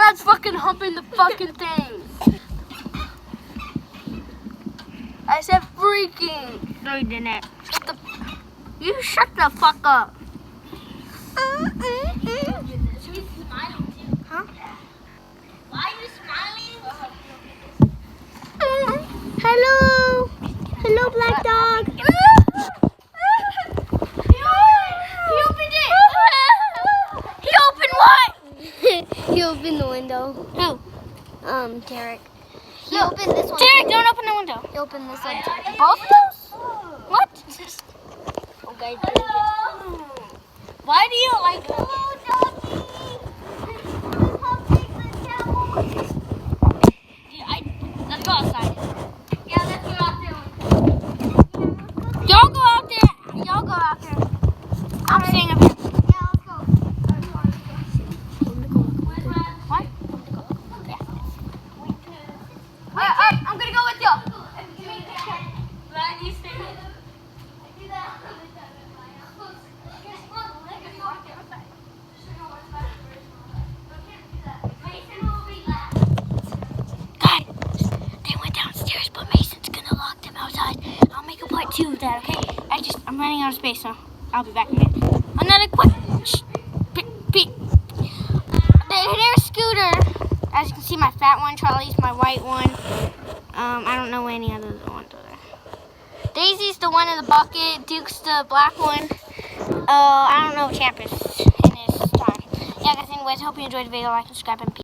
Dad's fucking humping the fucking thing. I said freaking. No, you didn't. You shut the fuck up. Huh? Why are you smiling? Hello. Hello, black dog. He opened it. He opened what? He opened the window. Who? Derek. He opened this one. Derek, too. don't open the window. He opened this one too. Both of those? What? Okay. Why do you like let's go outside. Yeah, let's go out there. Y'all go out there. Y'all go out there. I'm staying up here. Yeah, let's go. What? I'm gonna go with you. Guys, they went downstairs, but Mason's gonna lock them outside. I'll make a part 2 of that, okay? I'm running out of space, so I'll be back in a minute. Another quick. There's Scooter. As you can see, my fat one. Charlie's my white one. I don't know any other ones are there. Daisy's the one in the bucket. Duke's the black one. I don't know Champ is in his time. Yeah, guys, anyways, hope you enjoyed the video. Like, subscribe, and peace.